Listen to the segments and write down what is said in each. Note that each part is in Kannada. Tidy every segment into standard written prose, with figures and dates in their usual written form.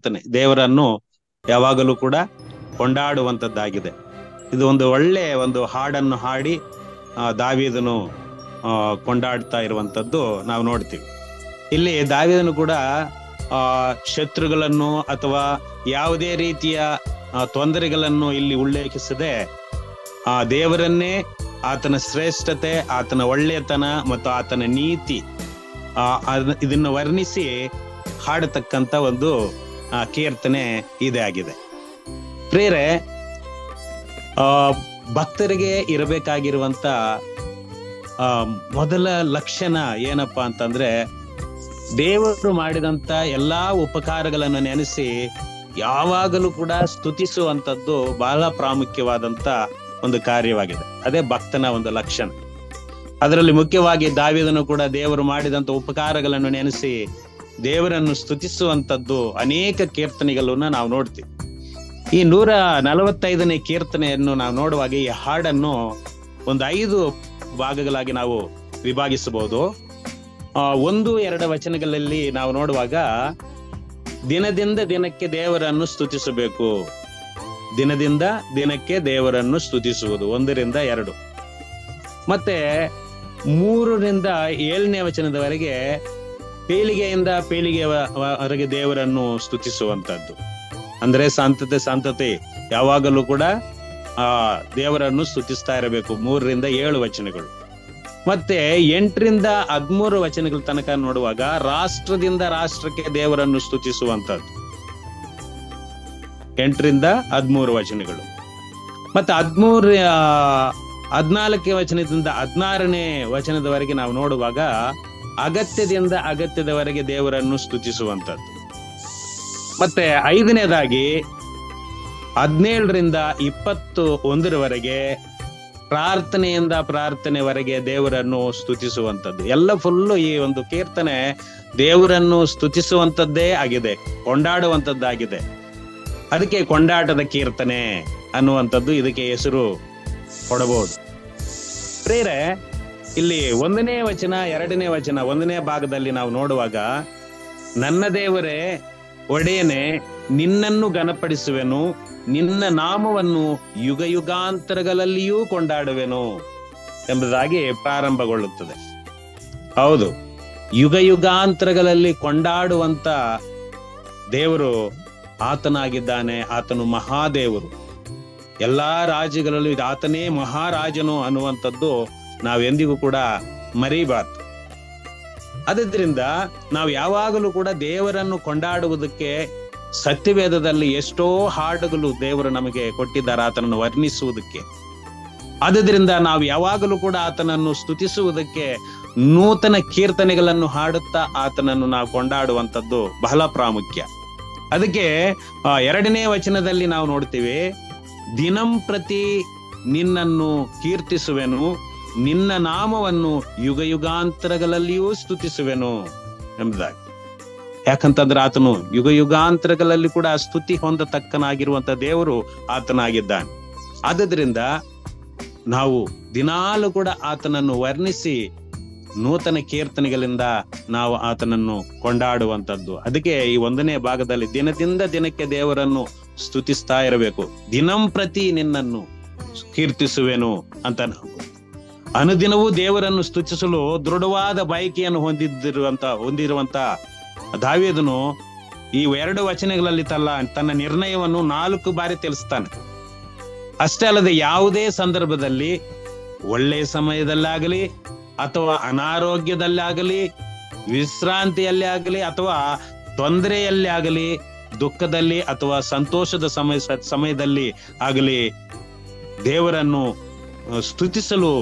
ಕೀರ್ತನೆ, ದೇವರನ್ನು ಯಾವಾಗಲೂ ಕೂಡ ಕೊಂಡಾಡುವಂಥದ್ದಾಗಿದೆ. ಇದು ಒಂದು ಒಳ್ಳೆ ಒಂದು ಹಾಡನ್ನು ಹಾಡಿ ದಾವೀದನು ಕೊಂಡಾಡ್ತಾ ಇರುವಂತದ್ದು ನಾವು ನೋಡ್ತೀವಿ. ಇಲ್ಲಿ ದಾವೀದನು ಕೂಡ ಶತ್ರುಗಳನ್ನು ಅಥವಾ ಯಾವುದೇ ರೀತಿಯ ತೊಂದರೆಗಳನ್ನು ಇಲ್ಲಿ ಉಲ್ಲೇಖಿಸದೆ ಆ ದೇವರನ್ನೇ, ಆತನ ಶ್ರೇಷ್ಠತೆ, ಆತನ ಒಳ್ಳೆಯತನ ಮತ್ತು ಆತನ ನೀತಿ ಇದನ್ನು ವರ್ಣಿಸಿ ಹಾಡತಕ್ಕಂತ ಒಂದು ಕೀರ್ತನೆ ಇದೇ ಆಗಿದೆ. ಪ್ರಿಯರೇ, ಭಕ್ತರಿಗೆ ಇರಬೇಕಾಗಿರುವಂತ ಮೊದಲ ಲಕ್ಷಣ ಏನಪ್ಪಾ ಅಂತಂದ್ರೆ, ದೇವರು ಮಾಡಿದಂತ ಎಲ್ಲಾ ಉಪಕಾರಗಳನ್ನು ನೆನೆಸಿ ಯಾವಾಗಲೂ ಕೂಡ ಸ್ತುತಿಸುವಂತದ್ದು ಬಹಳ ಪ್ರಾಮುಖ್ಯವಾದಂತ ಒಂದು ಕಾರ್ಯವಾಗಿದೆ. ಅದೇ ಭಕ್ತನ ಒಂದು ಲಕ್ಷಣ. ಅದರಲ್ಲಿ ಮುಖ್ಯವಾಗಿ ದಾವೀದನು ಕೂಡ ದೇವರು ಮಾಡಿದಂತ ಉಪಕಾರಗಳನ್ನು ನೆನೆಸಿ ದೇವರನ್ನು ಸ್ತುತಿಸುವಂತದ್ದು ಅನೇಕ ಕೀರ್ತನೆಗಳನ್ನ ನಾವು ನೋಡ್ತೀವಿ. ಈ 145ನೇ ಕೀರ್ತನೆಯನ್ನು ನಾವು ನೋಡುವಾಗ ಈ ಹಾಡನ್ನು ಒಂದು 5 ಭಾಗಗಳಾಗಿ ನಾವು ವಿಭಾಗಿಸಬಹುದು. 1-2 ವಚನಗಳಲ್ಲಿ ನಾವು ನೋಡುವಾಗ ದಿನದಿಂದ ದಿನಕ್ಕೆ ದೇವರನ್ನು ಸ್ತುತಿಸಬೇಕು, ದಿನದಿಂದ ದಿನಕ್ಕೆ ದೇವರನ್ನು ಸ್ತುತಿಸುವುದು 1-2. ಮತ್ತೆ 3-7ನೇ ವಚನದವರೆಗೆ ಪೀಳಿಗೆಯಿಂದ ಪೀಳಿಗೆಯವರೆಗೆ ದೇವರನ್ನು ಸ್ತುತಿಸುವಂತದ್ದು. ಅಂದ್ರೆ ಸಂತತೆ ಯಾವಾಗಲೂ ಕೂಡ ದೇವರನ್ನು ಸ್ತುತಿಸ್ತಾ ಇರಬೇಕು. 3-7 ವಚನಗಳು. ಮತ್ತೆ 8-13 ವಚನಗಳ ತನಕ ನೋಡುವಾಗ ರಾಷ್ಟ್ರದಿಂದ ರಾಷ್ಟ್ರಕ್ಕೆ ದೇವರನ್ನು ಸ್ತುತಿಸುವಂತದ್ದು 8-13 ವಚನಗಳು. ಮತ್ತೆ 14ನೇ ವಚನದಿಂದ 16ನೇ ವಚನದವರೆಗೆ ನಾವು ನೋಡುವಾಗ ಅಗತ್ಯದಿಂದ ಅಗತ್ಯದವರೆಗೆ ದೇವರನ್ನು ಸ್ತುತಿಸುವಂತದ್ದು. ಮತ್ತೆ 5ನೇದಾಗಿ 17ರಿಂದ 21ರವರೆಗೆ ಪ್ರಾರ್ಥನೆಯಿಂದ ಪ್ರಾರ್ಥನೆವರೆಗೆ ದೇವರನ್ನು ಸ್ತುತಿಸುವಂತದ್ದು. ಎಲ್ಲ ಫುಲ್ಲು ಈ ಒಂದು ಕೀರ್ತನೆ ದೇವರನ್ನು ಸ್ತುತಿಸುವಂತದ್ದೇ ಆಗಿದೆ, ಕೊಂಡಾಡುವಂತದ್ದಾಗಿದೆ. ಅದಕ್ಕೆ ಕೊಂಡಾಟದ ಕೀರ್ತನೆ ಅನ್ನುವಂಥದ್ದು ಇದಕ್ಕೆ ಹೆಸರು ಕೊಡಬಹುದು. ಪ್ರಿಯರೇ, ಇಲ್ಲಿ 1ನೇ ವಚನ 2ನೇ ವಚನ 1ನೇ ಭಾಗದಲ್ಲಿ ನಾವು ನೋಡುವಾಗ, ನನ್ನ ದೇವರೇ ಒಡೆಯನೆ ನಿನ್ನನ್ನು ಘನಪಡಿಸುವೆನು, ನಿನ್ನ ನಾಮವನ್ನು ಯುಗ ಯುಗಾಂತರಗಳಲ್ಲಿಯೂ ಕೊಂಡಾಡುವೆನು ಎಂಬುದಾಗಿ ಪ್ರಾರಂಭಗೊಳ್ಳುತ್ತದೆ. ಹೌದು, ಯುಗ ಯುಗಾಂತರಗಳಲ್ಲಿ ಕೊಂಡಾಡುವಂತ ದೇವರು ಆತನಾಗಿದ್ದಾನೆ. ಆತನು ಮಹಾದೇವರು. ಎಲ್ಲಾ ರಾಜ್ಯಗಳಲ್ಲೂ ಆತನೇ ಮಹಾರಾಜನು ಅನ್ನುವಂಥದ್ದು ನಾವೆಂದಿಗೂ ಕೂಡ ಮರಿಬಾರ್ದು. ಆದ್ದರಿಂದ ನಾವು ಯಾವಾಗಲೂ ಕೂಡ ದೇವರನ್ನು ಕೊಂಡಾಡುವುದಕ್ಕೆ ಸತ್ಯವೇದದಲ್ಲಿ ಎಷ್ಟೋ ಹಾಡುಗಳು ದೇವರು ನಮಗೆ ಕೊಟ್ಟಿದ್ದಾರೆ ಆತನನ್ನು ವರ್ಣಿಸುವುದಕ್ಕೆ. ಆದ್ದರಿಂದ ನಾವು ಯಾವಾಗಲೂ ಕೂಡ ಆತನನ್ನು ಸ್ತುತಿಸುವುದಕ್ಕೆ ನೂತನ ಕೀರ್ತನೆಗಳನ್ನು ಹಾಡುತ್ತಾ ಆತನನ್ನು ನಾವು ಕೊಂಡಾಡುವಂಥದ್ದು ಬಹಳ ಪ್ರಾಮುಖ್ಯ. ಅದಕ್ಕೆ 2ನೇ ವಚನದಲ್ಲಿ ನಾವು ನೋಡ್ತೀವಿ, ದಿನಂಪ್ರತಿ ನಿನ್ನನ್ನು ಕೀರ್ತಿಸುವೆನು, ನಿನ್ನ ನಾಮವನ್ನು ಯುಗ ಯುಗಾಂತರಗಳಲ್ಲಿಯೂ ಸ್ತುತಿಸುವೆನು ಎಂಬುದಾಗಿ. ಯಾಕಂತಂದ್ರೆ ಆತನು ಯುಗ ಯುಗಾಂತರಗಳಲ್ಲಿ ಕೂಡ ಸ್ತುತಿ ಹೊಂದತಕ್ಕನಾಗಿರುವಂತ ದೇವರು ಆತನಾಗಿದ್ದಾನೆ. ಆದ್ರಿಂದ ನಾವು ದಿನಾಲು ಕೂಡ ಆತನನ್ನು ವರ್ಣಿಸಿ ನೂತನ ಕೀರ್ತನೆಗಳಿಂದ ನಾವು ಆತನನ್ನು ಕೊಂಡಾಡುವಂಥದ್ದು. ಅದಕ್ಕೆ ಈ 1ನೇ ಭಾಗದಲ್ಲಿ ದಿನದಿಂದ ದಿನಕ್ಕೆ ದೇವರನ್ನು ಸ್ತುತಿಸ್ತಾ ಇರಬೇಕು. ದಿನಂಪ್ರತಿ ನಿನ್ನನ್ನು ಕೀರ್ತಿಸುವೆನು ಅಂತ ನಾವು ಅನುದಿನವೂ ದೇವರನ್ನು ಸ್ತುತಿಸಲು ದೃಢವಾದ ಬಯಕೆಯನ್ನು ಹೊಂದಿರುವಂತ ದಾವೀದನು ಈ 2 ವಚನಗಳಲ್ಲಿ ತನ್ನ ನಿರ್ಣಯವನ್ನು 4 ಬಾರಿ ತಿಳಿಸ್ತಾನೆ. ಅಷ್ಟೇ ಅಲ್ಲದೆ ಯಾವುದೇ ಸಂದರ್ಭದಲ್ಲಿ, ಒಳ್ಳೆಯ ಸಮಯದಲ್ಲಾಗಲಿ ಅಥವಾ ಅನಾರೋಗ್ಯದಲ್ಲಾಗಲಿ, ವಿಶ್ರಾಂತಿಯಲ್ಲಿ ಆಗಲಿ ಅಥವಾ ತೊಂದರೆಯಲ್ಲಿ ಆಗಲಿ, ದುಃಖದಲ್ಲಿ ಅಥವಾ ಸಂತೋಷದ ಸಮಯದಲ್ಲಿ ಆಗಲಿ ದೇವರನ್ನು ಸ್ತುತಿಸಲು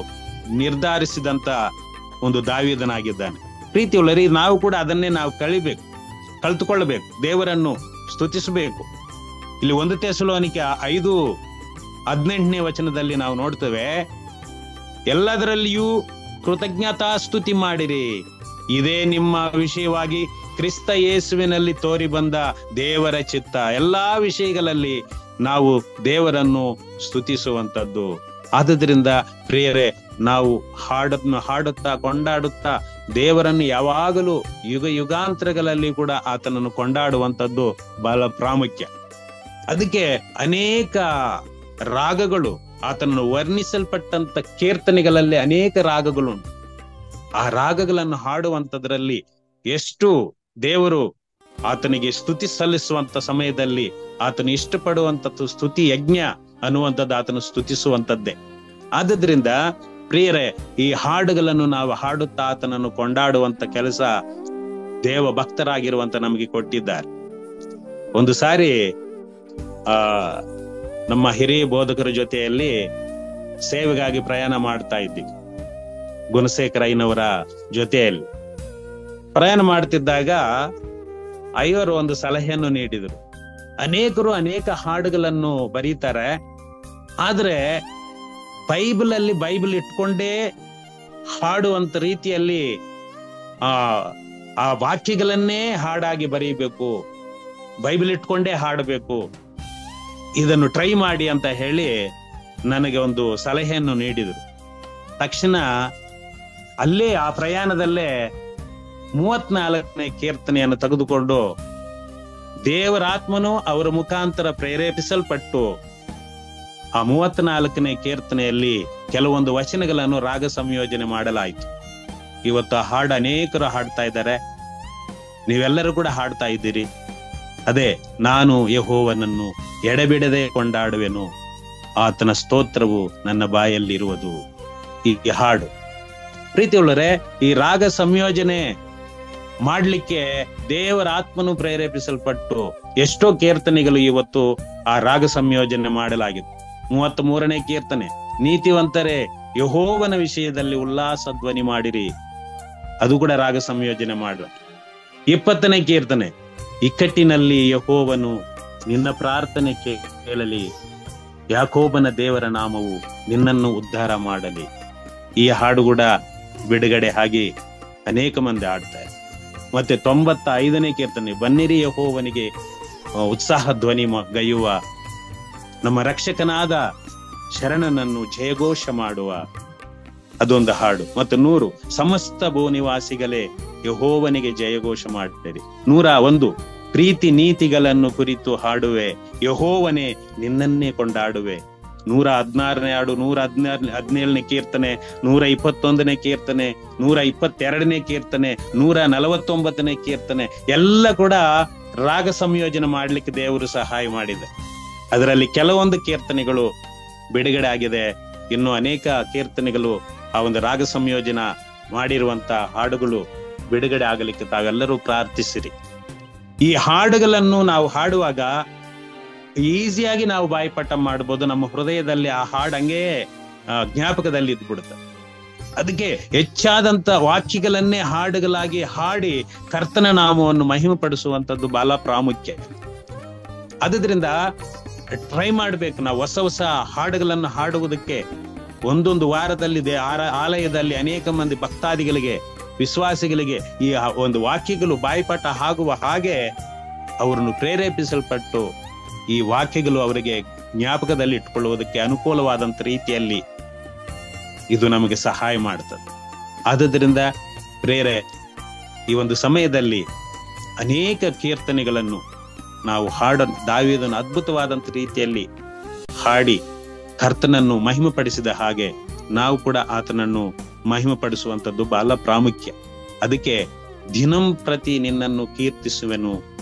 ನಿರ್ಧರಿಸಿದಂತ ಒಂದು ದಾವೀದನಾಗಿದ್ದಾನೆ. ಪ್ರೀತಿಯುಳ್ಳರಿ, ನಾವು ಕೂಡ ಅದನ್ನೇ ನಾವು ಕಲಿತುಕೊಳ್ಳಬೇಕು, ದೇವರನ್ನು ಸ್ತುತಿಸಬೇಕು. ಇಲ್ಲಿ 1 ಥೆಸಲೋನಿಕ 5:18ನೇ ವಚನದಲ್ಲಿ ನಾವು ನೋಡ್ತೇವೆ, ಎಲ್ಲದರಲ್ಲಿಯೂ ಕೃತಜ್ಞತಾ ಸ್ತುತಿ ಮಾಡಿರಿ, ಇದೇ ನಿಮ್ಮ ವಿಷಯವಾಗಿ ಕ್ರಿಸ್ತ ಯೇಸುವಿನಲ್ಲಿ ತೋರಿ ಬಂದ ದೇವರ ಚಿತ್ತ. ಎಲ್ಲಾ ವಿಷಯಗಳಲ್ಲಿ ನಾವು ದೇವರನ್ನು ಸ್ತುತಿಸುವಂತದ್ದು. ಆದುದರಿಂದ ಪ್ರಿಯರೇ, ನಾವು ಹಾಡುತ್ತಾ ಕೊಂಡಾಡುತ್ತಾ ದೇವರನ್ನು ಯಾವಾಗಲೂ ಯುಗ ಯುಗಾಂತರಗಳಲ್ಲಿ ಕೂಡ ಆತನನ್ನು ಕೊಂಡಾಡುವಂಥದ್ದು ಬಹಳ ಪ್ರಾಮುಖ್ಯ. ಅದಕ್ಕೆ ಅನೇಕ ರಾಗಗಳು, ಆತನನ್ನು ವರ್ಣಿಸಲ್ಪಟ್ಟಂತ ಕೀರ್ತನೆಗಳಲ್ಲಿ ಅನೇಕ ರಾಗಗಳುಂಟು. ಆ ರಾಗಗಳನ್ನು ಹಾಡುವಂಥದ್ರಲ್ಲಿ ಎಷ್ಟು ದೇವರು ಆತನಿಗೆ ಸ್ತುತಿ ಸಲ್ಲಿಸುವಂತ ಸಮಯದಲ್ಲಿ ಆತನು ಇಷ್ಟಪಡುವಂಥದ್ದು ಸ್ತುತಿ ಯಜ್ಞ ಅನ್ನುವಂಥದ್ದು ಆತನು ಸ್ತುತಿಸುವಂಥದ್ದೇ. ಆದ್ರಿಂದ ಪ್ರಿಯರೇ, ಈ ಹಾಡುಗಳನ್ನು ನಾವು ಹಾಡುತ್ತಾ ಆತನನ್ನು ಕೊಂಡಾಡುವಂತ ಕೆಲಸ ದೇವ ಭಕ್ತರಾಗಿರುವಂತ ನಮಗೆ ಕೊಟ್ಟಿದ್ದಾರೆ. ಒಂದು ಸಾರಿ ನಮ್ಮ ಹಿರಿಯ ಬೋಧಕರ ಜೊತೆಯಲ್ಲಿ ಸೇವೆಗಾಗಿ ಪ್ರಯಾಣ ಮಾಡ್ತಾ ಇದ್ದೀವಿ. ಗುಣಶೇಖರಯ್ಯನವರ ಜೊತೆಯಲ್ಲಿ ಪ್ರಯಾಣ ಮಾಡ್ತಿದ್ದಾಗ ಅಯ್ಯವರು ಒಂದು ಸಲಹೆಯನ್ನು ನೀಡಿದರು. ಅನೇಕರು ಅನೇಕ ಹಾಡುಗಳನ್ನು ಬರೀತಾರೆ, ಆದ್ರೆ ಬೈಬಲ್ ಇಟ್ಕೊಂಡೇ ಹಾಡುವಂತ ರೀತಿಯಲ್ಲಿ ಆ ವಾಕ್ಯಗಳನ್ನೇ ಹಾಡಾಗಿ ಬರೀಬೇಕು, ಬೈಬಲ್ ಇಟ್ಕೊಂಡೇ ಹಾಡಬೇಕು, ಇದನ್ನು ಟ್ರೈ ಮಾಡಿ ಅಂತ ಹೇಳಿ ನನಗೆ ಒಂದು ಸಲಹೆಯನ್ನು ನೀಡಿದರು. ತಕ್ಷಣ ಅಲ್ಲೇ ಆ ಪ್ರಯಾಣದಲ್ಲೇ 34ನೇ ಕೀರ್ತನೆಯನ್ನು ತೆಗೆದುಕೊಂಡು ದೇವರಾತ್ಮನು ಅವರ ಮುಖಾಂತರ ಪ್ರೇರೇಪಿಸಲ್ಪಟ್ಟು ಆ 34ನೇ ಕೀರ್ತನೆಯಲ್ಲಿ ಕೆಲವೊಂದು ವಚನಗಳನ್ನು ರಾಗ ಸಂಯೋಜನೆ ಮಾಡಲಾಯಿತು. ಇವತ್ತು ಆ ಹಾಡು ಅನೇಕರು ಹಾಡ್ತಾ ಇದ್ದಾರೆ, ನೀವೆಲ್ಲರೂ ಕೂಡ ಹಾಡ್ತಾ ಇದ್ದೀರಿ. ಅದೇ, ನಾನು ಯೆಹೋವನನ್ನು ಎಡೆಬಿಡದೆ ಕೊಂಡಾಡುವೆನು, ಆತನ ಸ್ತೋತ್ರವು ನನ್ನ ಬಾಯಲ್ಲಿರುವುದು. ಈ ಹಾಡು ಪ್ರೀತಿಯುಳ್ಳರೆ, ಈ ರಾಗ ಸಂಯೋಜನೆ ಮಾಡ್ಲಿಕ್ಕೆ ದೇವರ ಆತ್ಮನು ಪ್ರೇರೇಪಿಸಲ್ಪಟ್ಟು ಎಷ್ಟೋ ಕೀರ್ತನೆಗಳು ಇವತ್ತು ಆ ರಾಗ ಸಂಯೋಜನೆ ಮಾಡಲಾಗಿದೆ. 33ನೇ ಕೀರ್ತನೆ, ನೀತಿವಂತರೇ ಯೆಹೋವನ ವಿಷಯದಲ್ಲಿ ಉಲ್ಲಾಸ ಧ್ವನಿ ಮಾಡಿರಿ, ಅದು ಕೂಡ ರಾಗ ಸಂಯೋಜನೆ ಮಾಡ. 20ನೇ ಕೀರ್ತನೆ, ಇಕ್ಕಟ್ಟಿನಲ್ಲಿ ಯೆಹೋವನು ನಿನ್ನ ಪ್ರಾರ್ಥನೆ ಕೇಳಲಿ, ಯಾಕೋಬನ ದೇವರ ನಾಮವು ನಿನ್ನನ್ನು ಉದ್ಧಾರ ಮಾಡಲಿ. ಈ ಹಾಡು ಕೂಡ ಬಿಡುಗಡೆ ಆಗಿ ಅನೇಕ ಮಂದಿ ಹಾಡ್ತಾರೆ. ಮತ್ತೆ 95ನೇ ಕೀರ್ತನೆ, ಬನ್ನಿರಿ ಯೆಹೋವನಿಗೆ ಉತ್ಸಾಹ ಧ್ವನಿ ಗೈಯುವ, ನಮ್ಮ ರಕ್ಷಕನಾದ ಶರಣನನ್ನು ಜಯಘೋಷ ಮಾಡುವ, ಅದೊಂದು ಹಾಡು. ಮತ್ತು 100, ಸಮಸ್ತ ಭೂನಿವಾಸಿಗಳೇ ಯೆಹೋವನಿಗೆ ಜಯಘೋಷ ಮಾಡಿರಿ. 101, ಪ್ರೀತಿ ನೀತಿಗಳನ್ನು ಕುರಿತು ಹಾಡುವೆ, ಯೆಹೋವನೇ ನಿನ್ನನ್ನೇ ಕೊಂಡಾಡುವೆ. 116ನೇ ಹಾಡು, 117ನೇ ಕೀರ್ತನೆ, 121ನೇ ಕೀರ್ತನೆ, 122ನೇ ಕೀರ್ತನೆ, 149ನೇ ಕೀರ್ತನೆ ಎಲ್ಲ ಕೂಡ ರಾಗ ಸಂಯೋಜನೆ ಮಾಡ್ಲಿಕ್ಕೆ ದೇವರು ಸಹಾಯ ಮಾಡಿದೆ. ಅದರಲ್ಲಿ ಕೆಲವೊಂದು ಕೀರ್ತನೆಗಳು ಬಿಡುಗಡೆ ಆಗಿದೆ, ಇನ್ನು ಅನೇಕ ಕೀರ್ತನೆಗಳು ಆ ಒಂದು ರಾಗ ಸಂಯೋಜನೆ ಮಾಡಿರುವಂತ ಹಾಡುಗಳು ಬಿಡುಗಡೆ ಆಗಲಿಕ್ಕೆ ತಾವೆಲ್ಲರೂ ಪ್ರಾರ್ಥಿಸಿರಿ. ಈ ಹಾಡುಗಳನ್ನು ನಾವು ಹಾಡುವಾಗ ಈಸಿಯಾಗಿ ನಾವು ಬಾಯಿಪಾಠ ಮಾಡ್ಬೋದು, ನಮ್ಮ ಹೃದಯದಲ್ಲಿ ಆ ಹಾಡು ಹಂಗೆ ಜ್ಞಾಪಕದಲ್ಲಿ ಇದ್ಬಿಡುತ್ತೆ. ಅದಕ್ಕೆ ಹೆಚ್ಚಾದಂತ ವಾಕ್ಯಗಳನ್ನೇ ಹಾಡುಗಳಾಗಿ ಹಾಡಿ ಕರ್ತನ ನಾಮವನ್ನು ಮಹಿಮೆ ಪಡಿಸುವಂತದ್ದು ಬಹಳ ಪ್ರಾಮುಖ್ಯ. ಆದ್ರಿಂದ ಟ್ರೈ ಮಾಡ್ಬೇಕು ನಾವು ಹೊಸ ಹೊಸ ಹಾಡುಗಳನ್ನು ಹಾಡುವುದಕ್ಕೆ. ಒಂದೊಂದು ವಾರದಲ್ಲಿ ಆಲಯದಲ್ಲಿ ಅನೇಕ ಮಂದಿ ಭಕ್ತಾದಿಗಳಿಗೆ, ವಿಶ್ವಾಸಿಗಳಿಗೆ ಈ ಒಂದು ವಾಕ್ಯಗಳು ಬಾಯಿಪಾಠ ಆಗುವ ಹಾಗೆ ಅವರನ್ನು ಪ್ರೇರೇಪಿಸಲ್ಪಟ್ಟು ಈ ವಾಕ್ಯಗಳು ಅವರಿಗೆ ಜ್ಞಾಪಕದಲ್ಲಿ ಇಟ್ಕೊಳ್ಳುವುದಕ್ಕೆ ಅನುಕೂಲವಾದಂತ ರೀತಿಯಲ್ಲಿ ಇದು ನಮಗೆ ಸಹಾಯ ಮಾಡುತ್ತದೆ. ಆದುದರಿಂದ ಪ್ರೇರೆ, ಈ ಒಂದು ಸಮಯದಲ್ಲಿ ಅನೇಕ ಕೀರ್ತನೆಗಳನ್ನು ನಾವು ದಾವೀದನು ಅದ್ಭುತವಾದಂತ ರೀತಿಯಲ್ಲಿ ಹಾಡಿ ಕರ್ತನನ್ನು ಮಹಿಮೆ ಪಡಿಸಿದ ಹಾಗೆ ನಾವು ಕೂಡ ಆತನನ್ನು ಮಹಿಮೆ ಪಡಿಸುವಂತದ್ದು ಬಹಳ ಪ್ರಾಮುಖ್ಯ. ಅದಕ್ಕೆ ದಿನಂ ಪ್ರತಿ ನಿನ್ನನ್ನು ಕೀರ್ತಿಸುವೆನು,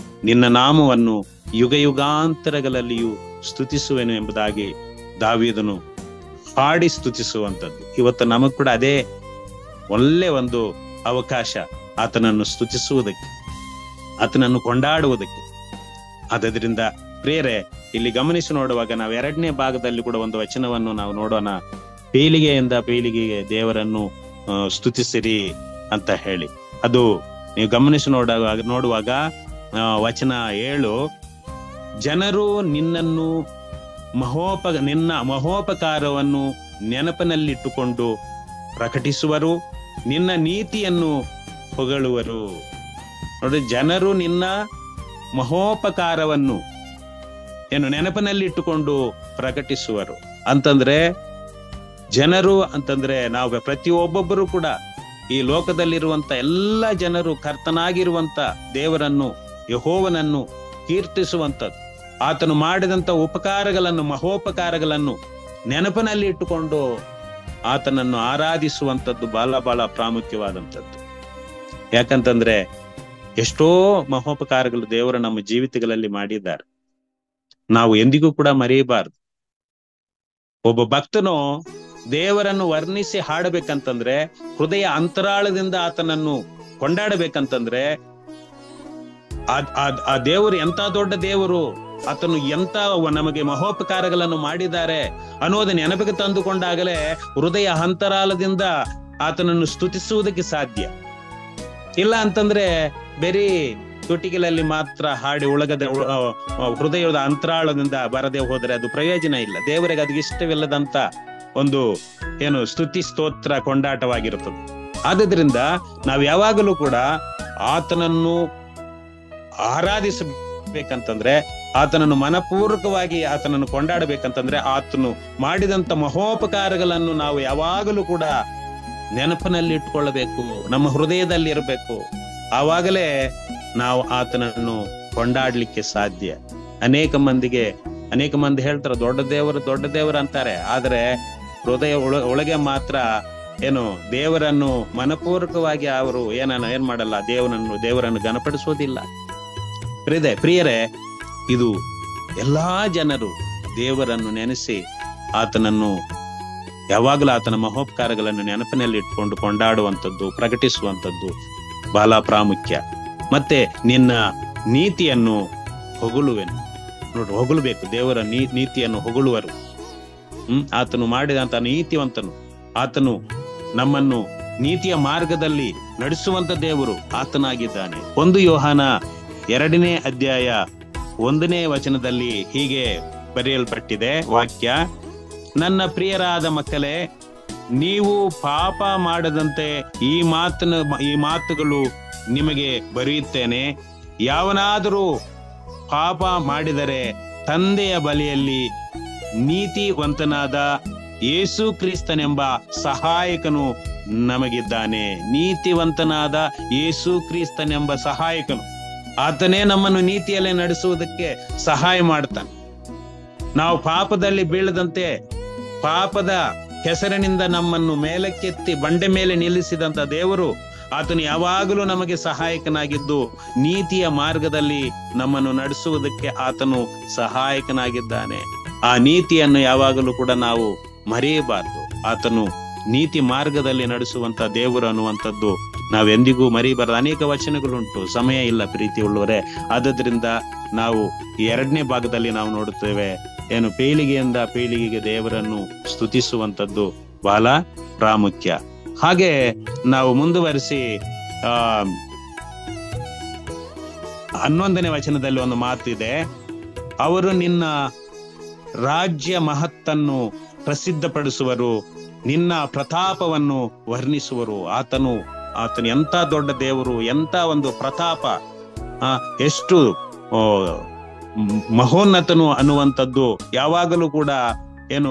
ನಿನ್ನ ನಾಮವನ್ನು ಯುಗ ಯುಗಾಂತರಗಳಲ್ಲಿಯೂ ಸ್ತುತಿಸುವೆನು ಎಂಬುದಾಗಿ ದಾವೀದನು ಹಾಡಿ ಸ್ತುತಿಸುವಂಥದ್ದು. ಇವತ್ತು ನಮಗ್ ಕೂಡ ಅದೇ ಒಳ್ಳೆ ಒಂದು ಅವಕಾಶ, ಆತನನ್ನು ಸ್ತುತಿಸುವುದಕ್ಕೆ, ಆತನನ್ನು ಕೊಂಡಾಡುವುದಕ್ಕೆ. ಆದ್ದರಿಂದ ಪ್ರೇರೆ, ಇಲ್ಲಿ ಗಮನಿಸಿ ನೋಡುವಾಗ ನಾವು 2ನೇ ಭಾಗದಲ್ಲಿ ಕೂಡ ಒಂದು ವಚನವನ್ನು ನಾವು ನೋಡೋಣ. ಪೀಳಿಗೆಯಿಂದ ಪೀಳಿಗೆಗೆ ದೇವರನ್ನು ಸ್ತುತಿಸಿರಿ ಅಂತ ಹೇಳಿ. ಅದು ನೀವು ಗಮನಿಸಿ ನೋಡುವಾಗ ವಚನ 7, ಜನರು ನಿನ್ನನ್ನು ನಿನ್ನ ಮಹೋಪಕಾರವನ್ನು ನೆನಪಿನಲ್ಲಿಟ್ಟುಕೊಂಡು ಪ್ರಕಟಿಸುವರು, ನಿನ್ನ ನೀತಿಯನ್ನು ಹೊಗಳುವರು. ನೋಡಿ, ಜನರು ನಿನ್ನ ಮಹೋಪಕಾರವನ್ನು ನೆನಪಿನಲ್ಲಿಟ್ಟುಕೊಂಡು ಪ್ರಕಟಿಸುವರು ಅಂತಂದ್ರೆ, ಜನರು ಅಂತಂದ್ರೆ ನಾವು ಪ್ರತಿಯೊಬ್ಬೊಬ್ಬರು ಕೂಡ ಈ ಲೋಕದಲ್ಲಿರುವಂತ ಎಲ್ಲ ಜನರು ಕರ್ತನಾಗಿರುವಂತ ದೇವರನ್ನು, ಯೆಹೋವನನ್ನು ಕೀರ್ತಿಸುವಂಥದ್ದು, ಆತನು ಮಾಡಿದಂತ ಉಪಕಾರಗಳನ್ನು, ಮಹೋಪಕಾರಗಳನ್ನು ನೆನಪಿನಲ್ಲಿ ಇಟ್ಟುಕೊಂಡು ಆತನನ್ನು ಆರಾಧಿಸುವಂಥದ್ದು ಬಹಳ ಬಹಳ ಪ್ರಾಮುಖ್ಯವಾದಂಥದ್ದು. ಯಾಕಂತಂದ್ರೆ ಎಷ್ಟೋ ಮಹೋಪಕಾರಗಳು ದೇವರು ನಮ್ಮ ಜೀವಿತಗಳಲ್ಲಿ ಮಾಡಿದ್ದಾರೆ, ನಾವು ಎಂದಿಗೂ ಕೂಡ ಮರೆಯಬಾರದು. ಒಬ್ಬ ಭಕ್ತನು ದೇವರನ್ನು ವರ್ಣಿಸಿ ಹಾಡಬೇಕಂತಂದ್ರೆ, ಹೃದಯ ಅಂತರಾಳದಿಂದ ಆತನನ್ನು ಕೊಂಡಾಡಬೇಕಂತಂದ್ರೆ, ಆ ದೇವರು ಎಂತ ದೊಡ್ಡ ದೇವರು, ಆತನು ಎಂತ ನಮಗೆ ಮಹೋಪಕಾರಗಳನ್ನು ಮಾಡಿದ್ದಾರೆ ಅನ್ನೋದನ್ನ ನೆನಪಿಗೆ ತಂದುಕೊಂಡಾಗಲೇ ಹೃದಯ ಅಂತರಾಳದಿಂದ ಆತನನ್ನು ಸ್ತುತಿಸುವುದಕ್ಕೆ ಸಾಧ್ಯ. ಇಲ್ಲ ಅಂತಂದ್ರೆ ಬೇರೆ ತುಟಿಗಳಲ್ಲಿ ಮಾತ್ರ ಹಾಡಿ ಒಳಗದ ಹೃದಯದ ಅಂತರಾಳದಿಂದ ಬರದೆ ಹೋದರೆ ಅದು ಪ್ರಯೋಜನ ಇಲ್ಲ. ದೇವರಿಗೆ ಅದು ಇಷ್ಟವಿಲ್ಲದಂತ ಒಂದು ಸ್ತುತಿ ಸ್ತೋತ್ರ ಕೊಂಡಾಟವಾಗಿರುತ್ತದೆ. ಆದ್ರಿಂದ ನಾವು ಯಾವಾಗಲೂ ಕೂಡ ಆತನನ್ನು ಆರಾಧಿಸಬೇಕಂತಂದ್ರೆ, ಆತನನ್ನು ಮನಪೂರ್ವಕವಾಗಿ ಆತನನ್ನು ಕೊಂಡಾಡಬೇಕಂತಂದ್ರೆ, ಆತನು ಮಾಡಿದಂತ ಮಹೋಪಕಾರಗಳನ್ನು ನಾವು ಯಾವಾಗಲೂ ಕೂಡ ನೆನಪಿನಲ್ಲಿ ಇಟ್ಕೊಳ್ಳಬೇಕು, ನಮ್ಮ ಹೃದಯದಲ್ಲಿ ಇರಬೇಕು. ಆವಾಗಲೇ ನಾವು ಆತನನ್ನು ಕೊಂಡಾಡ್ಲಿಕ್ಕೆ ಸಾಧ್ಯ. ಅನೇಕ ಮಂದಿ ಹೇಳ್ತಾರೆ ದೊಡ್ಡ ದೇವರು ಅಂತಾರೆ, ಆದ್ರೆ ಹೃದಯ ಒಳಗೆ ಮಾತ್ರ ದೇವರನ್ನು ಮನಪೂರ್ವಕವಾಗಿ ಅವರು ಏನ್ ಮಾಡಲ್ಲ, ದೇವರನ್ನು ಘನಪಡಿಸೋದಿಲ್ಲ. ಪ್ರಿಯರೇ, ಇದು ಎಲ್ಲಾ ಜನರು ದೇವರನ್ನು ನೆನೆಸಿ ಆತನನ್ನು ಯಾವಾಗಲೂ ಆತನ ಮಹೋಪಕಾರಗಳನ್ನು ನೆನಪಿನಲ್ಲಿ ಇಟ್ಕೊಂಡು ಕೊಂಡಾಡುವಂಥದ್ದು, ಪ್ರಕಟಿಸುವಂಥದ್ದು ಬಹಳ ಪ್ರಾಮುಖ್ಯ. ಮತ್ತೆ ನಿನ್ನ ನೀತಿಯನ್ನು ಹೊಗಳುವೆನು. ನೋಡ್ರಿ, ಹೊಗಳಬೇಕು, ದೇವರ ನೀತಿಯನ್ನು ಹೊಗಳುವರು. ಆತನು ಮಾಡಿದಂತ ನೀತಿವಂತನು, ಆತನು ನಮ್ಮನ್ನು ನೀತಿಯ ಮಾರ್ಗದಲ್ಲಿ ನಡೆಸುವಂತ ದೇವರು ಆತನಾಗಿದ್ದಾನೆ. 1 ಯೋಹಾನ 2ನೇ ಅಧ್ಯಾಯ 1ನೇ ವಚನದಲ್ಲಿ ಹೀಗೆ ಬರೆಯಲ್ಪಟ್ಟಿದೆ ವಾಕ್ಯ: ನನ್ನ ಪ್ರಿಯರಾದ ಮಕ್ಕಳೇ, ನೀವು ಪಾಪ ಮಾಡದಂತೆ ಈ ಮಾತುಗಳು ನಿಮಗೆ ಬರೆಯುತ್ತೇನೆ. ಯಾವನಾದರೂ ಪಾಪ ಮಾಡಿದರೆ ತಂದೆಯ ಬಳಿಯಲ್ಲಿ ನೀತಿವಂತನಾದ ಯೇಸು ಕ್ರಿಸ್ತನೆಂಬ ಸಹಾಯಕನು ನಮಗಿದ್ದಾನೆ. ನೀತಿವಂತನಾದ ಯೇಸು ಕ್ರಿಸ್ತನೆಂಬ ಸಹಾಯಕನು, ಆತನೇ ನಮ್ಮನ್ನು ನೀತಿಯಲ್ಲಿ ನಡೆಸುವುದಕ್ಕೆ ಸಹಾಯ ಮಾಡ್ತಾನೆ. ನಾವು ಪಾಪದಲ್ಲಿ ಬೀಳದಂತೆ, ಪಾಪದ ಹೆಸರಿನಿಂದ ನಮ್ಮನ್ನು ಮೇಲಕ್ಕೆತ್ತಿ ಬಂಡೆ ಮೇಲೆ ನಿಲ್ಲಿಸಿದಂತ ದೇವರು, ಆತನು ಯಾವಾಗಲೂ ನಮಗೆ ಸಹಾಯಕನಾಗಿದ್ದು ನೀತಿಯ ಮಾರ್ಗದಲ್ಲಿ ನಮ್ಮನ್ನು ನಡೆಸುವುದಕ್ಕೆ ಆತನು ಸಹಾಯಕನಾಗಿದ್ದಾನೆ. ಆ ನೀತಿಯನ್ನು ಯಾವಾಗಲೂ ಕೂಡ ನಾವು ಮರೆಯಬಾರದು. ಆತನು ನೀತಿ ಮಾರ್ಗದಲ್ಲಿ ನಡೆಸುವಂತ ದೇವರು ಅನ್ನುವಂಥದ್ದು ನಾವೆಂದಿಗೂ ಮರೆಯಬಾರದು. ಅನೇಕ ವಚನಗಳುಂಟು, ಸಮಯ ಇಲ್ಲ ಪ್ರೀತಿ ಉಳ್ಳವರೇ. ಆದ್ರಿಂದ ನಾವು 2ನೇ ಭಾಗದಲ್ಲಿ ನಾವು ನೋಡುತ್ತೇವೆ, ಪೀಳಿಗೆಯಿಂದ ಪೀಳಿಗೆಗೆ ದೇವರನ್ನು ಸ್ತುತಿಸುವಂಥದ್ದು ಬಹಳ ಪ್ರಾಮುಖ್ಯ. ಹಾಗೆ ನಾವು ಮುಂದುವರಿಸಿ 11ನೇ ವಚನದಲ್ಲಿ ಒಂದು ಮಾತು ಇದೆ: ಅವರು ನಿನ್ನ ರಾಜ್ಯ ಮಹತ್ತನ್ನು ಪ್ರಸಿದ್ಧಪಡಿಸುವರು, ನಿನ್ನ ಪ್ರತಾಪವನ್ನು ವರ್ಣಿಸುವರು. ಆತನು ಎಂತ ದೊಡ್ಡ ದೇವರು, ಎಂತ ಒಂದು ಪ್ರತಾಪ, ಎಷ್ಟು ಮಹೋನ್ನತನು ಅನ್ನುವಂಥದ್ದು ಯಾವಾಗಲೂ ಕೂಡ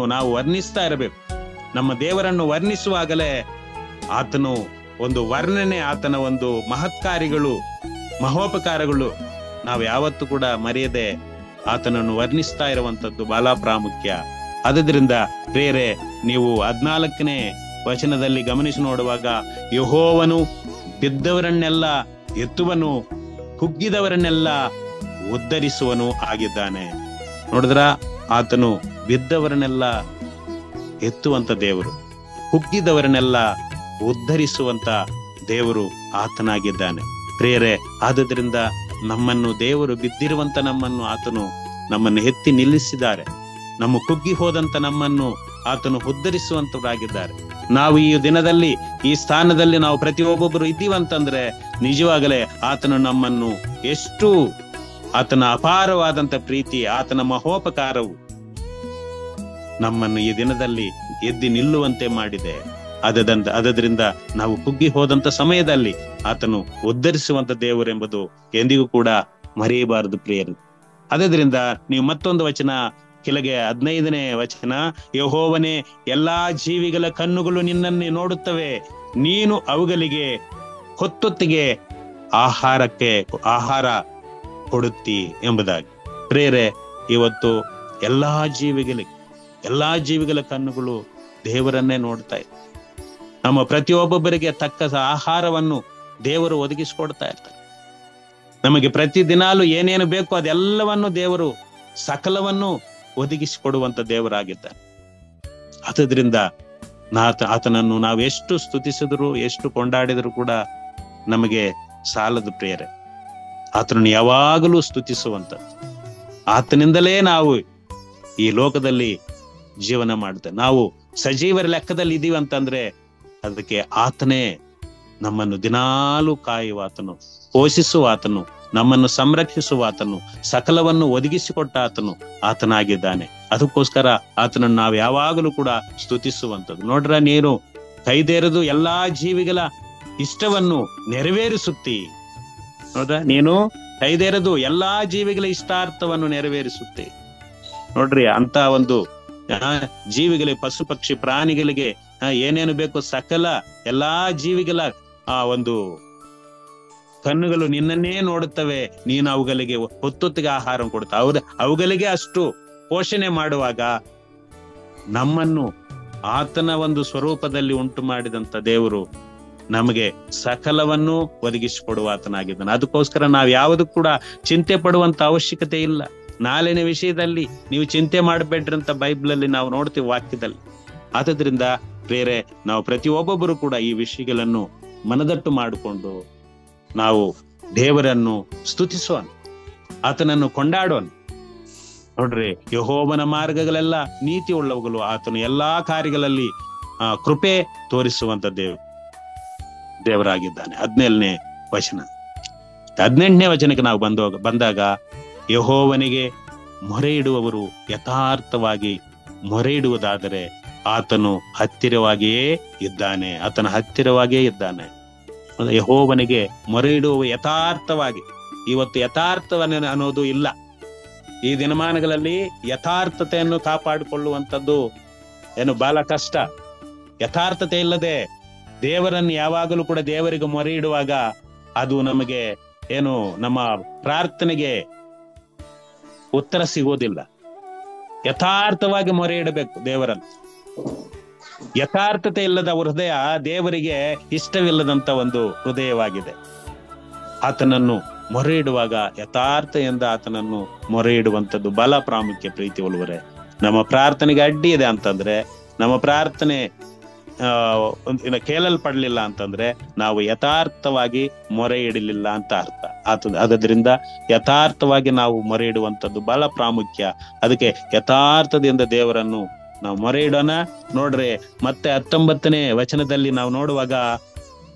ನಾವು ವರ್ಣಿಸ್ತಾ ಇರಬೇಕು. ನಮ್ಮ ದೇವರನ್ನು ವರ್ಣಿಸುವಾಗಲೇ ಆತನು ಒಂದು ವರ್ಣನೆ, ಆತನ ಒಂದು ಮಹತ್ಕಾರಿಗಳು, ಮಹೋಪಕಾರಗಳು ನಾವು ಯಾವತ್ತೂ ಕೂಡ ಮರೆಯದೆ ಆತನನ್ನು ವರ್ಣಿಸ್ತಾ ಇರುವಂತದ್ದು ಬಹಳ ಪ್ರಾಮುಖ್ಯ. ಆದ್ರಿಂದ ಪ್ರಿಯರೇ, ನೀವು 14ನೇ ವಚನದಲ್ಲಿ ಗಮನಿಸಿ ನೋಡುವಾಗ, ಯೆಹೋವನು ಬಿದ್ದವರನ್ನೆಲ್ಲ ಎತ್ತುವನು, ಕುಗ್ಗಿದವರನ್ನೆಲ್ಲ ಉದ್ಧರಿಸುವನು ಆಗಿದ್ದಾನೆ. ನೋಡಿದ್ರ, ಆತನು ಬಿದ್ದವರನ್ನೆಲ್ಲ ಎತ್ತುವಂತ ದೇವರು, ಕುಗ್ಗಿದವರನ್ನೆಲ್ಲ ಉದ್ಧರಿಸುವಂತ ದೇವರು ಆತನಾಗಿದ್ದಾನೆ. ಪ್ರಿಯರೇ, ಆದ್ರಿಂದ ನಮ್ಮನ್ನು ದೇವರು, ಬಿದ್ದಿರುವಂತ ನಮ್ಮನ್ನು ಎತ್ತಿ ನಿಲ್ಲಿಸಿದ್ದಾರೆ. ನಮ್ಮ ಕುಗ್ಗಿ ಹೋದಂತ ನಮ್ಮನ್ನು ಆತನು ಉದ್ಧರಿಸುವಂತವರಾಗಿದ್ದಾರೆ. ನಾವು ಈ ದಿನದಲ್ಲಿ ಈ ಸ್ಥಾನದಲ್ಲಿ ನಾವು ಪ್ರತಿಯೊಬ್ಬೊಬ್ಬರು ಇದ್ದೀವಂತಂದ್ರೆ ನಿಜವಾಗಲೇ ಆತನು ನಮ್ಮನ್ನು ಎಷ್ಟು, ಆತನ ಅಪಾರವಾದಂತ ಪ್ರೀತಿ, ಆತನ ಮಹೋಪಕಾರವು ನಮ್ಮನ್ನು ಈ ದಿನದಲ್ಲಿ ಎದ್ದಿ ನಿಲ್ಲುವಂತೆ ಮಾಡಿದೆ. ಅದರಿಂದ ನಾವು ಕುಗ್ಗಿ ಹೋದಂತ ಸಮಯದಲ್ಲಿ ಆತನು ಉದ್ಧರಿಸುವಂತ ದೇವರೆಂಬುದು ಎಂದಿಗೂ ಕೂಡ ಮರೆಯಬಾರದು ಪ್ರಿಯರು. ಅದರಿಂದ ನೀವು ಮತ್ತೊಂದು ವಚನ ಕೆಳಗೆ 15ನೇ ವಚನ, ಯೆಹೋವನೇ, ಎಲ್ಲಾ ಜೀವಿಗಳ ಕಣ್ಣುಗಳು ನಿನ್ನನ್ನೇ ನೋಡುತ್ತವೆ, ನೀನು ಅವುಗಳಿಗೆ ಹೊತ್ತೊತ್ತಿಗೆ ಆಹಾರ ಕೊಡುತ್ತಿ ಎಂಬುದಾಗಿ. ಪ್ರೇರೆ, ಇವತ್ತು ಎಲ್ಲಾ ಜೀವಿಗಳ ಕಣ್ಣುಗಳು ದೇವರನ್ನೇ ನೋಡ್ತಾ ಇದೆ. ನಮ್ಮ ಪ್ರತಿಯೊಬ್ಬೊಬ್ಬರಿಗೆ ತಕ್ಕ ಆಹಾರವನ್ನು ದೇವರು ಒದಗಿಸಿಕೊಡ್ತಾ ಇರ್ತಾರೆ. ನಮಗೆ ಪ್ರತಿದಿನಾಲು ಏನೇನು ಬೇಕು ಅದೆಲ್ಲವನ್ನು ದೇವರು ಸಕಲವನ್ನು ಒದಗಿಸಿಕೊಡುವಂತ ದೇವರಾಗಿದ್ದಾರೆ. ಆದ್ರಿಂದ ಆತನನ್ನು ನಾವು ಎಷ್ಟು ಸ್ತುತಿಸಿದ್ರು, ಎಷ್ಟು ಕೊಂಡಾಡಿದ್ರು ಕೂಡ ನಮಗೆ ಸಾಲದು ಪ್ರಿಯರೇ. ಆತನನ್ನು ಯಾವಾಗಲೂ ಸ್ತುತಿಸುವಂಥದ್ದು. ಆತನಿಂದಲೇ ನಾವು ಈ ಲೋಕದಲ್ಲಿ ಜೀವನ ಮಾಡ್ತೇವೆ. ನಾವು ಸಜೀವರ ಲೆಕ್ಕದಲ್ಲಿ ಇದೀವಿ ಅಂತಂದ್ರೆ ಅದಕ್ಕೆ ಆತನೇ ನಮ್ಮನ್ನು ದಿನಾಲೂ ಕಾಯುವ ಆತನು, ಪೋಷಿಸುವ ಆತನು, ನಮ್ಮನ್ನು ಸಂರಕ್ಷಿಸುವ ಆತನು, ಸಕಲವನ್ನು ಒದಗಿಸಿಕೊಟ್ಟ ಆತನಾಗಿದ್ದಾನೆ. ಅದಕ್ಕೋಸ್ಕರ ಆತನನ್ನು ನಾವು ಯಾವಾಗಲೂ ಕೂಡ ಸ್ತುತಿಸುವಂಥದ್ದು. ನೋಡ್ರ, ನೀನು ಕೈದೇರದು ಎಲ್ಲಾ ಜೀವಿಗಳ ಇಷ್ಟವನ್ನು ನೆರವೇರಿಸುತ್ತಿ. ನೋಡ್ರ, ನೀನು ಕೈದೇರದು ಎಲ್ಲಾ ಜೀವಿಗಳ ಇಷ್ಟಾರ್ಥವನ್ನು ನೆರವೇರಿಸುತ್ತೆ. ನೋಡ್ರಿ, ಅಂತ ಒಂದು ಜೀವಿಗಳಿಗೆ, ಪಶು ಪಕ್ಷಿ ಪ್ರಾಣಿಗಳಿಗೆ ಏನೇನು ಬೇಕು ಸಕಲ ಎಲ್ಲಾ ಜೀವಿಗಳ ಒಂದು ಕಣ್ಣುಗಳು ನಿನ್ನನ್ನೇ ನೋಡುತ್ತವೆ, ನೀನು ಅವುಗಳಿಗೆ ಹೊತ್ತೊತ್ತಿಗೆ ಆಹಾರ ಕೊಡ್ತಾ. ಅವುಗಳಿಗೆ ಅಷ್ಟು ಪೋಷಣೆ ಮಾಡುವಾಗ ನಮ್ಮನ್ನು ಆತನ ಒಂದು ಸ್ವರೂಪದಲ್ಲಿ ಉಂಟು ಮಾಡಿದಂತ ದೇವರು ನಮಗೆ ಸಕಲವನ್ನು ಒದಗಿಸಿಕೊಡುವ ಆತನಾಗಿದ್ದಾನೆ. ಅದಕ್ಕೋಸ್ಕರ ನಾವು ಯಾವುದಕ್ಕೂ ಕೂಡ ಚಿಂತೆ ಪಡುವಂತ ಅವಶ್ಯಕತೆ ಇಲ್ಲ. ನಾಳಿನ ವಿಷಯದಲ್ಲಿ ನೀವು ಚಿಂತೆ ಮಾಡಬೇಡ್ರಿ ಅಂತ ಬೈಬಲಲ್ಲಿ ನಾವು ನೋಡ್ತೀವಿ, ವಾಕ್ಯದಲ್ಲಿ. ಆದ್ರಿಂದ ಬೇರೆ ನಾವು ಪ್ರತಿಯೊಬ್ಬೊಬ್ಬರು ಕೂಡ ಈ ವಿಷಯಗಳನ್ನು ಮನದಟ್ಟು ಮಾಡಿಕೊಂಡು ನಾವು ದೇವರನ್ನು ಸ್ತುತಿಸೋಣ, ಆತನನ್ನು ಕೊಂಡಾಡೋಣ. ನೋಡ್ರಿ, ಯೆಹೋವನ ಮಾರ್ಗಗಳೆಲ್ಲ ನೀತಿ ಉಳ್ಳವುಗಳು, ಆತನು ಎಲ್ಲಾ ಕಾರ್ಯಗಳಲ್ಲಿ ಕೃಪೆ ತೋರಿಸುವಂತ ದೇವರಾಗಿದ್ದಾನೆ. 17ನೇ ವಚನ. 18ನೇ ವಚನಕ್ಕೆ ನಾವು ಬಂದಾಗ, ಯೆಹೋವನಿಗೆ ಮೊರೆ ಇಡುವವರು ಯಥಾರ್ಥವಾಗಿ ಮೊರೆ ಇಡುವುದಾದರೆ ಆತನು ಹತ್ತಿರವಾಗಿಯೇ ಇದ್ದಾನೆ. ಯೆಹೋವನಿಗೆ ಮೊರೆ ಇಡುವ ಯಥಾರ್ಥವಾಗಿ. ಇವತ್ತು ಯಥಾರ್ಥವನ್ನು ಅನ್ನೋದು ಇಲ್ಲ. ಈ ದಿನಮಾನಗಳಲ್ಲಿ ಯಥಾರ್ಥತೆಯನ್ನು ಕಾಪಾಡಿಕೊಳ್ಳುವಂಥದ್ದು ಬಹಳ ಕಷ್ಟ. ಯಥಾರ್ಥತೆ ಇಲ್ಲದೆ ದೇವರನ್ನು ಯಾವಾಗಲೂ ಕೂಡ ದೇವರಿಗೆ ಮೊರೆ ಇಡುವಾಗ ಅದು ನಮಗೆ ನಮ್ಮ ಪ್ರಾರ್ಥನೆಗೆ ಉತ್ತರ ಸಿಗೋದಿಲ್ಲ. ಯಥಾರ್ಥವಾಗಿ ಮೊರೆ ಇಡಬೇಕು ದೇವರನ್ನು. ಯಥಾರ್ಥತೆ ಇಲ್ಲದ ಹೃದಯ ದೇವರಿಗೆ ಇಷ್ಟವಿಲ್ಲದಂತ ಒಂದು ಹೃದಯವಾಗಿದೆ. ಆತನನ್ನು ಮೊರೆ ಇಡುವಾಗ ಯಥಾರ್ಥದಿಂದ ಆತನನ್ನು ಮೊರೆ ಇಡುವಂಥದ್ದು ಬಹಳ ಪ್ರಾಮುಖ್ಯ. ಪ್ರೀತಿ ಉಳ್ಳವರೇ, ನಮ್ಮ ಪ್ರಾರ್ಥನೆಗೆ ಅಡ್ಡಿ ಇದೆ ಅಂತಂದ್ರೆ, ನಮ್ಮ ಪ್ರಾರ್ಥನೆ ಕೇಳಲ್ಪಡ್ಲಿಲ್ಲ ಅಂತಂದ್ರೆ ನಾವು ಯಥಾರ್ಥವಾಗಿ ಮೊರೆ ಇಡಲಿಲ್ಲ ಅಂತ ಅರ್ಥ ಆಗ್ತದೆ. ಅದರಿಂದ ಯಥಾರ್ಥವಾಗಿ ನಾವು ಮೊರೆ ಇಡುವಂಥದ್ದು ಬಹಳ ಪ್ರಾಮುಖ್ಯ. ಅದಕ್ಕೆ ಯಥಾರ್ಥದಿಂದ ದೇವರನ್ನು ನಾವು ಮೊರೆ ಇಡೋಣ. ನೋಡ್ರಿ, ಮತ್ತೆ 19ನೇ ವಚನದಲ್ಲಿ ನಾವು ನೋಡುವಾಗ,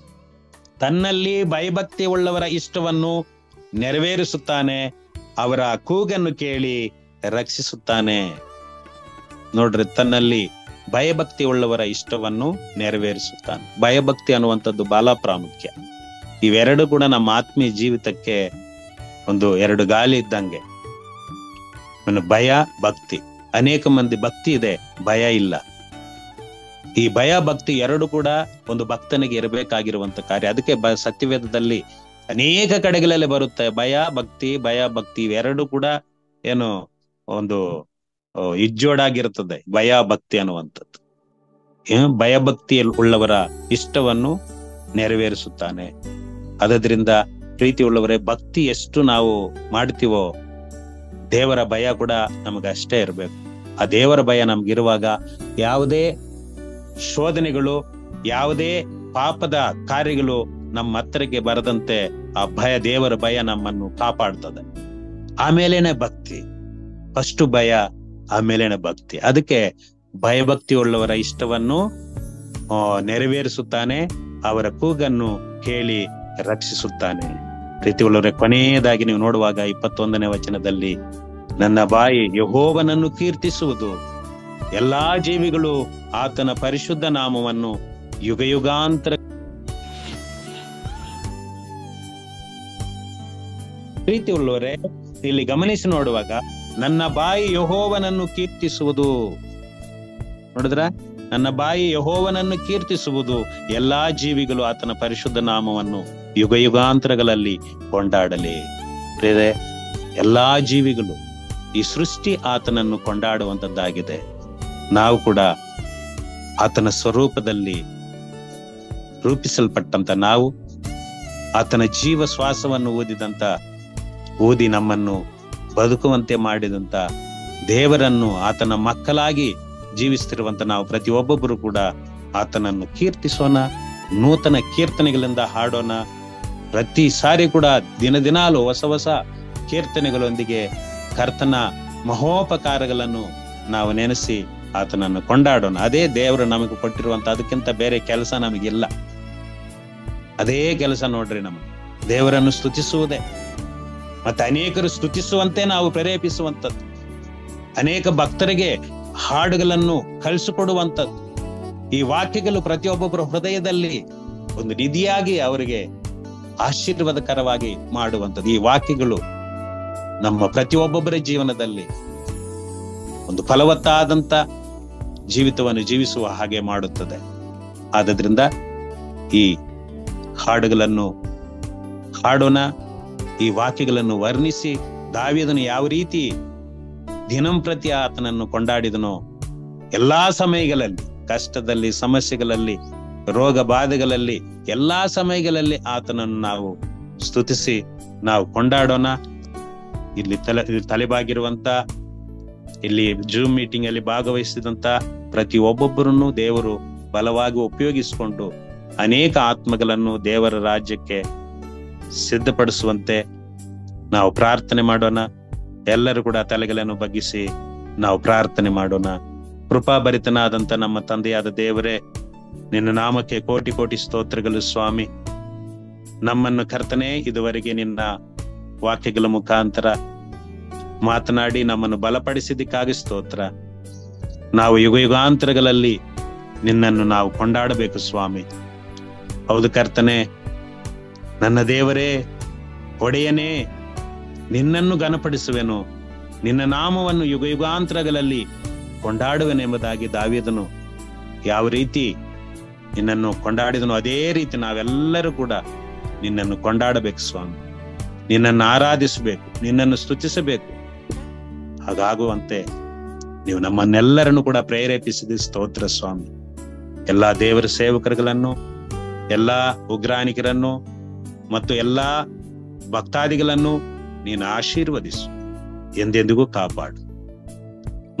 ತನ್ನಲ್ಲಿ ಭಯಭಕ್ತಿ ಉಳ್ಳವರ ಇಷ್ಟವನ್ನು ನೆರವೇರಿಸುತ್ತಾನೆ, ಅವರ ಕೂಗನ್ನು ಕೇಳಿ ರಕ್ಷಿಸುತ್ತಾನೆ. ನೋಡ್ರಿ, ತನ್ನಲ್ಲಿ ಭಯಭಕ್ತಿ ಉಳ್ಳವರ ಇಷ್ಟವನ್ನು ನೆರವೇರಿಸುತ್ತಾನೆ. ಭಯಭಕ್ತಿ ಅನ್ನುವಂಥದ್ದು ಬಹಳ ಪ್ರಾಮುಖ್ಯ. ಇವೆರಡು ಕೂಡ ನಮ್ಮ ಆತ್ಮೀಯ ಜೀವಿತಕ್ಕೆ ಒಂದು ಎರಡು ಗಾಳಿ ಇದ್ದಂಗೆ. ಭಯ, ಭಕ್ತಿ. ಅನೇಕ ಮಂದಿ ಭಕ್ತಿ ಇದೆ, ಭಯ ಇಲ್ಲ. ಈ ಭಯ ಭಕ್ತಿ ಎರಡು ಕೂಡ ಒಂದು ಭಕ್ತನಿಗೆ ಇರಬೇಕಾಗಿರುವಂತ ಕಾರ್ಯ. ಅದಕ್ಕೆ ಸತ್ಯವೇದದಲ್ಲಿ ಅನೇಕ ಕಡೆಗಳಲ್ಲಿ ಬರುತ್ತೆ ಭಯ ಭಕ್ತಿ ಇವೆರಡು ಕೂಡ ಒಂದು ಇಜ್ಜೋಡಾಗಿರುತ್ತದೆ. ಭಯ ಭಕ್ತಿ ಅನ್ನುವಂಥದ್ದು. ಭಯಭಕ್ತಿ ಉಳ್ಳವರ ಇಷ್ಟವನ್ನು ನೆರವೇರಿಸುತ್ತಾನೆ. ಅದರಿಂದ ಪ್ರೀತಿ ಉಳ್ಳವರೇ, ಭಕ್ತಿ ಎಷ್ಟು ನಾವು ಮಾಡ್ತೀವೋ ದೇವರ ಭಯ ಕೂಡ ನಮಗೆ ಅಷ್ಟೇ ಇರಬೇಕು. ಆ ದೇವರ ಭಯ ನಮ್ಗಿರುವಾಗ ಯಾವುದೇ ಶೋಧನೆಗಳು, ಯಾವುದೇ ಪಾಪದ ಕಾರ್ಯಗಳು ನಮ್ಮ ಹತ್ತಿರಕ್ಕೆ ಬರದಂತೆ ಆ ದೇವರ ಭಯ ನಮ್ಮನ್ನು ಕಾಪಾಡ್ತದೆ. ಆಮೇಲೇನೆ ಭಕ್ತಿ. ಫಸ್ಟ್ ಭಯ, ಆಮೇಲೇನೆ ಭಕ್ತಿ. ಅದಕ್ಕೆ ಭಯಭಕ್ತಿ ಉಳ್ಳವರ ಇಷ್ಟವನ್ನು ನೆರವೇರಿಸುತ್ತಾನೆ, ಅವರ ಕೂಗನ್ನು ಕೇಳಿ ರಕ್ಷಿಸುತ್ತಾನೆ. ಪ್ರೀತಿ ಉಳ್ಳವರೇ, ಕೊನೆಯದಾಗಿ ನೀವು ನೋಡುವಾಗ 21ನೇ ವಚನದಲ್ಲಿ, ನನ್ನ ಬಾಯಿ ಯೆಹೋವನನ್ನು ಕೀರ್ತಿಸುವುದು, ಎಲ್ಲಾ ಜೀವಿಗಳು ಆತನ ಪರಿಶುದ್ಧ ನಾಮವನ್ನು ಯುಗಯುಗಾಂತರ. ಪ್ರೀತಿ ಉಳ್ಳವರೇ, ಇಲ್ಲಿ ಗಮನಿಸಿ ನೋಡುವಾಗ ನನ್ನ ಬಾಯಿ ಯೆಹೋವನನ್ನು ಕೀರ್ತಿಸುವುದು. ನೋಡಿದ್ರ, ನನ್ನ ಬಾಯಿ ಯೆಹೋವನನ್ನು ಕೀರ್ತಿಸುವುದು, ಎಲ್ಲಾ ಜೀವಿಗಳು ಆತನ ಪರಿಶುದ್ಧ ನಾಮವನ್ನು ಯುಗ ಯುಗಾಂತರಗಳಲ್ಲಿ ಕೊಂಡಾಡಲಿ. ಪ್ರಿಯರೇ, ಎಲ್ಲಾ ಜೀವಿಗಳು, ಈ ಸೃಷ್ಟಿ ಆತನನ್ನು ಕೊಂಡಾಡುವಂತದ್ದಾಗಿದೆ. ನಾವು ಕೂಡ ಆತನ ಸ್ವರೂಪದಲ್ಲಿ ರೂಪಿಸಲ್ಪಟ್ಟಂತ ನಾವು, ಆತನ ಜೀವ ಶ್ವಾಸವನ್ನು ಊದಿ ನಮ್ಮನ್ನು ಬದುಕುವಂತೆ ಮಾಡಿದಂತ ದೇವರನ್ನು, ಆತನ ಮಕ್ಕಳಾಗಿ ಜೀವಿಸ್ತಿರುವಂತ ನಾವು ಪ್ರತಿಯೊಬ್ಬೊಬ್ಬರು ಕೂಡ ಆತನನ್ನು ಕೀರ್ತಿಸೋಣ, ನೂತನ ಕೀರ್ತನೆಗಳಿಂದ ಹಾಡೋಣ. ಪ್ರತಿ ಸಾರಿ ಕೂಡ ದಿನಾಲು ಹೊಸ ಹೊಸ ಕೀರ್ತನೆಗಳೊಂದಿಗೆ ಕರ್ತನ ಮಹೋಪಕಾರಗಳನ್ನು ನಾವು ನೆನೆಸಿ ಆತನನ್ನು ಕೊಂಡಾಡೋಣ. ಅದೇ ದೇವರು ನಮಗೆ ಕೊಟ್ಟಿರುವಂತ, ಅದಕ್ಕಿಂತ ಬೇರೆ ಕೆಲಸ ನಮಗಿಲ್ಲ. ಅದೇ ಕೆಲಸ ನೋಡ್ರಿ, ನಮಗೆ ದೇವರನ್ನು ಸ್ತುತಿಸುವುದೇ, ಮತ್ತೆ ಅನೇಕರು ಸ್ತುತಿಸುವಂತೆ ನಾವು ಪ್ರೇರೇಪಿಸುವಂಥದ್ದು, ಅನೇಕ ಭಕ್ತರಿಗೆ ಹಾಡುಗಳನ್ನು ಕಳಿಸಿಕೊಡುವಂಥದ್ದು. ಈ ವಾಕ್ಯಗಳು ಪ್ರತಿಯೊಬ್ಬೊಬ್ಬರ ಹೃದಯದಲ್ಲಿ ಒಂದು ನಿಧಿಯಾಗಿ ಅವರಿಗೆ ಆಶೀರ್ವಾದಕರವಾಗಿ ಮಾಡುವಂಥದ್ದು. ಈ ವಾಕ್ಯಗಳು ನಮ್ಮ ಪ್ರತಿಯೊಬ್ಬೊಬ್ಬರ ಜೀವನದಲ್ಲಿ ಒಂದು ಫಲವತ್ತಾದಂತ ಜೀವಿತವನ್ನು ಜೀವಿಸುವ ಹಾಗೆ ಮಾಡುತ್ತದೆ. ಆದ್ರಿಂದ ಈ ಹಾಡುಗಳನ್ನು ಹಾಡೋಣ, ಈ ವಾಕ್ಯಗಳನ್ನು ವರ್ಣಿಸಿ ದಾವೀದನು ಯಾವ ರೀತಿ ದಿನಂಪ್ರತಿ ಆತನನ್ನು ಕೊಂಡಾಡಿದನೋ, ಎಲ್ಲಾ ಸಮಯಗಳಲ್ಲಿ, ಕಷ್ಟದಲ್ಲಿ, ಸಮಸ್ಯೆಗಳಲ್ಲಿ, ರೋಗ ಬಾಧೆಗಳಲ್ಲಿ, ಎಲ್ಲಾ ಸಮಯಗಳಲ್ಲಿ ಆತನನ್ನು ನಾವು ಸ್ತುತಿಸಿ ನಾವು ಕೊಂಡಾಡೋಣ. ಇಲ್ಲಿ ತಲೆಬಾಗಿರುವಂತ, ಇಲ್ಲಿ ಜೂಮ್ ಮೀಟಿಂಗ್ ಅಲ್ಲಿ ಭಾಗವಹಿಸಿದಂತ ಪ್ರತಿ ಒಬ್ಬೊಬ್ಬರನ್ನು ದೇವರು ಬಲವಾಗಿ ಉಪಯೋಗಿಸಿಕೊಂಡು ಅನೇಕ ಆತ್ಮಗಳನ್ನು ದೇವರ ರಾಜ್ಯಕ್ಕೆ ಸಿದ್ಧಪಡಿಸುವಂತೆ ನಾವು ಪ್ರಾರ್ಥನೆ ಮಾಡೋಣ. ಎಲ್ಲರೂ ಕೂಡ ತಲೆಗಳನ್ನು ಬಗ್ಗಿಸಿ ನಾವು ಪ್ರಾರ್ಥನೆ ಮಾಡೋಣ. ಕೃಪಾಭರಿತನಾದಂತ ನಮ್ಮ ತಂದೆಯಾದ ದೇವರೇ, ನಿನ್ನ ನಾಮಕ್ಕೆ ಕೋಟಿ ಕೋಟಿ ಸ್ತೋತ್ರಗಳು ಸ್ವಾಮಿ. ನಮ್ಮನ್ನು ಕರ್ತನೆ ಇದುವರೆಗೆ ನಿನ್ನ ವಾಕ್ಯಗಳ ಮುಖಾಂತರ ಮಾತನಾಡಿ ನಮ್ಮನ್ನು ಬಲಪಡಿಸಿದ್ದಕ್ಕಾಗಿ ಸ್ತೋತ್ರ. ನಾವು ಯುಗ ಯುಗಾಂತರಗಳಲ್ಲಿ ನಿನ್ನನ್ನು ನಾವು ಕೊಂಡಾಡಬೇಕು ಸ್ವಾಮಿ. ಹೌದು ಕರ್ತನೆ, ನನ್ನ ದೇವರೇ, ಒಡೆಯನೇ, ನಿನ್ನನ್ನು ಘನಪಡಿಸುವೆನು, ನಿನ್ನ ನಾಮವನ್ನು ಯುಗ ಯುಗಾಂತರಗಳಲ್ಲಿ ಕೊಂಡಾಡುವೆನೆಂಬುದಾಗಿ ದಾವೀದನು ಯಾವ ರೀತಿ ನಿನ್ನನ್ನು ಕೊಂಡಾಡಿದನು, ಅದೇ ರೀತಿ ನಾವೆಲ್ಲರೂ ಕೂಡ ನಿನ್ನನ್ನು ಕೊಂಡಾಡಬೇಕು ಸ್ವಾಮಿ. ನಿನ್ನನ್ನು ಆರಾಧಿಸಬೇಕು, ನಿನ್ನನ್ನು ಸ್ತುತಿಸಬೇಕು. ಹಾಗಾಗುವಂತೆ ನೀವು ನಮ್ಮನ್ನೆಲ್ಲರನ್ನು ಕೂಡ ಪ್ರೇರೇಪಿಸಿದ ಸ್ತೋತ್ರ ಸ್ವಾಮಿ. ಎಲ್ಲಾ ದೇವರ ಸೇವಕರುಗಳನ್ನು, ಎಲ್ಲಾ ಉಗ್ರಾಣಿಕರನ್ನು ಮತ್ತು ಎಲ್ಲಾ ಭಕ್ತಾದಿಗಳನ್ನು ನೀನು ಆಶೀರ್ವದಿಸು, ಎಂದೆಂದಿಗೂ ಕಾಪಾಡು.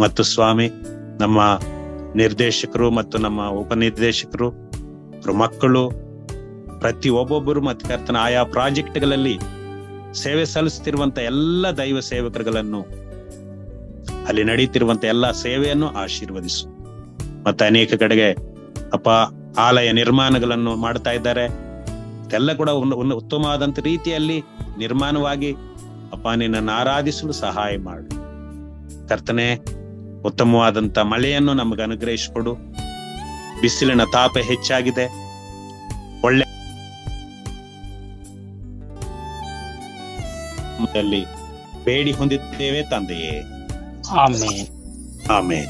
ಮತ್ತು ಸ್ವಾಮಿ, ನಮ್ಮ ನಿರ್ದೇಶಕರು ಮತ್ತು ನಮ್ಮ ಉಪನಿರ್ದೇಶಕರು, ಮಕ್ಕಳು, ಪ್ರತಿ ಒಬ್ಬೊಬ್ಬರು ಮತ್ತು ಕರ್ತನ ಆಯಾ ಪ್ರಾಜೆಕ್ಟ್ಗಳಲ್ಲಿ ಸೇವೆ ಸಲ್ಲಿಸುತ್ತಿರುವಂತ ಎಲ್ಲ ದೈವ ಸೇವಕರುಗಳನ್ನು, ಅಲ್ಲಿ ನಡೀತಿರುವಂತ ಎಲ್ಲ ಸೇವೆಯನ್ನು ಆಶೀರ್ವದಿಸು. ಮತ್ತೆ ಅನೇಕ ಕಡೆಗೆ ಅಪ್ಪ ಆಲಯ ನಿರ್ಮಾಣಗಳನ್ನು ಮಾಡ್ತಾ ಇದ್ದಾರೆ, ಎಲ್ಲ ಕೂಡ ಉತ್ತಮವಾದಂತ ರೀತಿಯಲ್ಲಿ ನಿರ್ಮಾಣವಾಗಿ ಅಪ್ಪ ನಿನ್ನನ್ನು ಆರಾಧಿಸಲು ಸಹಾಯ ಮಾಡು ಕರ್ತನೆ. ಉತ್ತಮವಾದಂತ ಮಳೆಯನ್ನು ನಮಗೆ ಅನುಗ್ರಹಿಸಿಕೊಡು. ಬಿಸಿಲಿನ ತಾಪ ಹೆಚ್ಚಾಗಿದೆ, ಒಳ್ಳೆ ಬೇಡಿ ಹೊಂದಿದ್ದೇವೆ ತಂದೆಯೇ. ಆಮೇನ್. ಆಮೇನ್.